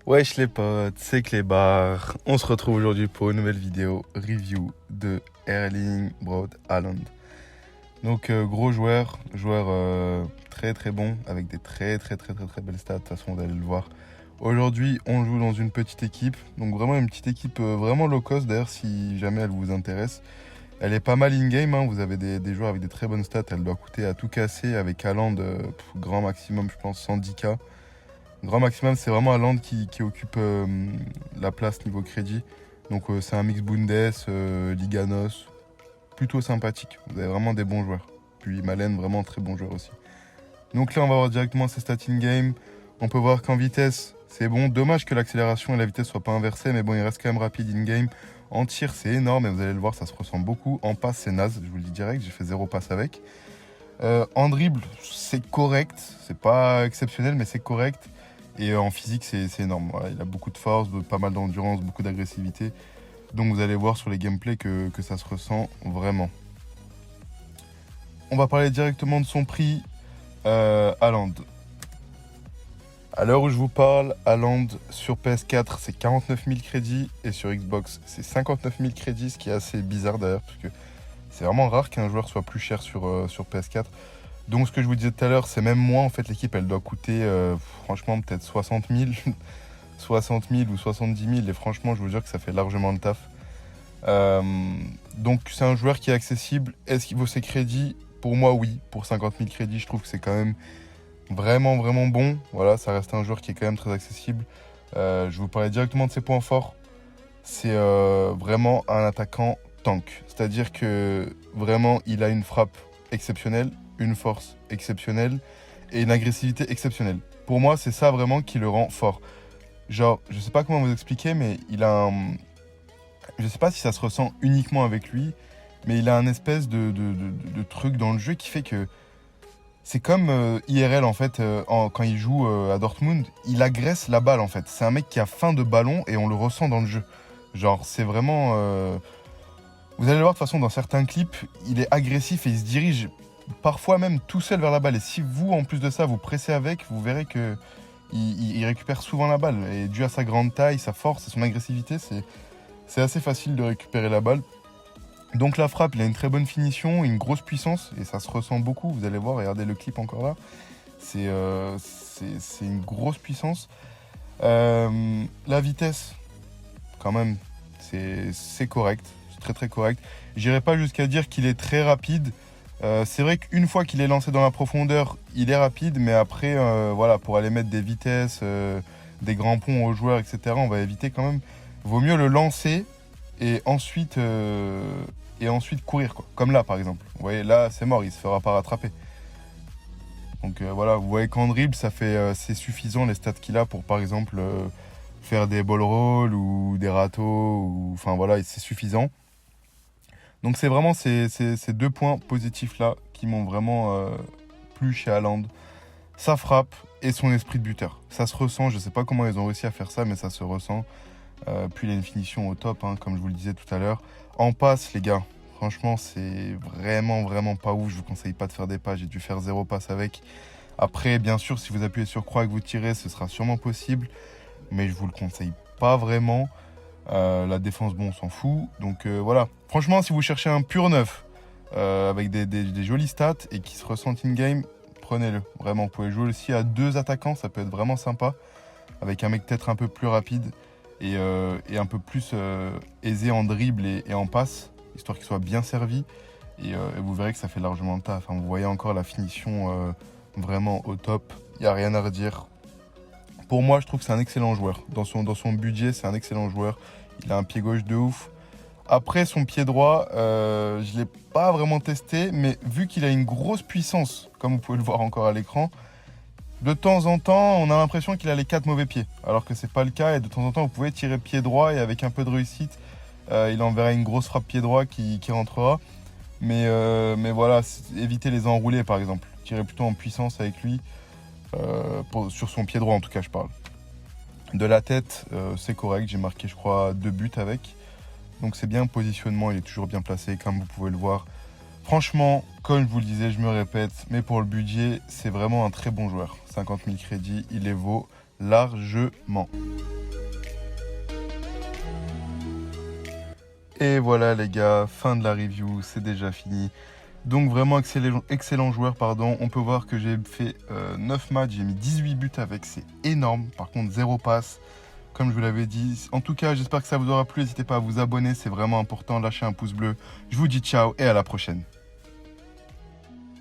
Wesh les potes, c'est Clébar. On se retrouve aujourd'hui pour une nouvelle vidéo review de Erling Braut Haaland. Donc gros joueur très très bon avec des très belles stats. De toute façon vous allez le voir. Aujourd'hui on joue dans une petite équipe, donc vraiment une petite équipe vraiment low cost d'ailleurs si jamais elle vous intéresse. Elle est pas mal in-game, hein. Vous avez des joueurs avec des très bonnes stats, elle doit coûter à tout casser avec Haaland, grand maximum je pense 110K. Grand maximum, c'est vraiment Haaland qui occupe la place niveau crédit. Donc c'est un mix Bundes, Liganos, plutôt sympathique. Vous avez vraiment des bons joueurs. Puis Malen, vraiment très bon joueur aussi. Donc là, on va voir directement ses stats in-game. On peut voir qu'en vitesse, c'est bon. Dommage que l'accélération et la vitesse ne soient pas inversées, mais bon, il reste quand même rapide in-game. En tir, c'est énorme, et vous allez le voir, ça se ressent beaucoup. En passe, c'est naze, je vous le dis direct, j'ai fait 0 passe avec. En dribble, c'est correct. C'est pas exceptionnel, mais c'est correct. Et en physique, c'est énorme. Voilà, il a beaucoup de force, pas mal d'endurance, beaucoup d'agressivité. Donc vous allez voir sur les gameplays que ça se ressent vraiment. On va parler directement de son prix. Haaland. À l'heure où je vous parle, Haaland sur PS4, c'est 49 000 crédits. Et sur Xbox, c'est 59 000 crédits, ce qui est assez bizarre d'ailleurs. Parce que c'est vraiment rare qu'un joueur soit plus cher sur PS4. Donc ce que je vous disais tout à l'heure, c'est même moins, en fait l'équipe elle doit coûter franchement peut-être 60 000, 60 000 ou 70 000 et franchement je vous jure que ça fait largement le taf. Donc c'est un joueur qui est accessible. Est-ce qu'il vaut ses crédits? Pour moi oui, pour 50 000 crédits je trouve que c'est quand même vraiment bon. Voilà, ça reste un joueur qui est quand même très accessible. Je vais vous parler directement de ses points forts. C'est vraiment un attaquant tank, c'est-à-dire que vraiment il a une frappe exceptionnelle, une force exceptionnelle et une agressivité exceptionnelle. Pour moi, c'est ça vraiment qui le rend fort. Genre, je sais pas comment vous expliquer, mais il a un... Je sais pas si ça se ressent uniquement avec lui, mais il a un espèce de truc dans le jeu qui fait que c'est comme IRL en fait, quand il joue à Dortmund, il agresse la balle en fait. C'est un mec qui a faim de ballon et on le ressent dans le jeu. Genre, c'est vraiment... Vous allez le voir de toute façon dans certains clips, il est agressif et il se dirige parfois même tout seul vers la balle. Et si vous, en plus de ça, vous pressez avec, vous verrez que il récupère souvent la balle. Et dû à sa grande taille, sa force et son agressivité, c'est assez facile de récupérer la balle. Donc la frappe, il a une très bonne finition, une grosse puissance, et ça se ressent beaucoup. Vous allez voir, regardez le clip encore là. C'est une grosse puissance. La vitesse, quand même, c'est correct. C'est très correct. J'irai pas jusqu'à dire qu'il est très rapide. C'est vrai qu'une fois qu'il est lancé dans la profondeur, il est rapide, mais après, voilà, pour aller mettre des vitesses, des grands ponts aux joueurs, etc., on va éviter quand même. Vaut mieux le lancer et ensuite courir, quoi. Comme là, par exemple. Vous voyez, là, c'est mort, il se fera pas rattraper. Donc voilà, vous voyez qu'en dribble, c'est suffisant les stats qu'il a pour, par exemple, faire des ball rolls ou des râteaux. Enfin voilà, c'est suffisant. Donc c'est vraiment ces deux points positifs là qui m'ont vraiment plu chez Haaland. Sa frappe et son esprit de buteur. Ça se ressent, je ne sais pas comment ils ont réussi à faire ça, mais ça se ressent. Puis il a une finition au top, hein, comme je vous le disais tout à l'heure. En passe, les gars, franchement c'est vraiment pas ouf. Je vous conseille pas de faire des passes, j'ai dû faire 0 passe avec. Après, bien sûr, si vous appuyez sur croix et que vous tirez, ce sera sûrement possible. Mais je vous le conseille pas vraiment. La défense, bon, on s'en fout. Donc voilà. Franchement, si vous cherchez un pur neuf avec des jolies stats et qui se ressentent in-game, prenez-le. Vraiment, vous pouvez jouer aussi à 2 attaquants, ça peut être vraiment sympa. Avec un mec peut-être un peu plus rapide et un peu plus aisé en dribble et en passe, histoire qu'il soit bien servi. Et vous verrez que ça fait largement le taf. Enfin, vous voyez encore la finition vraiment au top. Il n'y a rien à redire. Pour moi, je trouve que c'est un excellent joueur. Dans son budget, c'est un excellent joueur. Il a un pied gauche de ouf. Après, son pied droit, je ne l'ai pas vraiment testé, mais vu qu'il a une grosse puissance, comme vous pouvez le voir encore à l'écran, de temps en temps, on a l'impression qu'il a les 4 mauvais pieds. Alors que c'est pas le cas, et de temps en temps, vous pouvez tirer pied droit, et avec un peu de réussite, il enverra une grosse frappe pied droit qui rentrera. Mais voilà, évitez les enroulés par exemple. Tirez plutôt en puissance avec lui. Sur son pied droit en tout cas je parle. De la tête c'est correct, j'ai marqué je crois 2 buts avec. Donc c'est bien, positionnement il est toujours bien placé comme vous pouvez le voir. Franchement, comme je vous le disais, je me répète, mais pour le budget c'est vraiment un très bon joueur. 50 000 crédits, il les vaut largement. Et voilà les gars, fin de la review, c'est déjà fini. Donc vraiment excellent joueur, pardon. On peut voir que j'ai fait 9 matchs, j'ai mis 18 buts avec, c'est énorme. Par contre, 0 passe, comme je vous l'avais dit. En tout cas, j'espère que ça vous aura plu. N'hésitez pas à vous abonner, c'est vraiment important. Lâchez un pouce bleu. Je vous dis ciao et à la prochaine.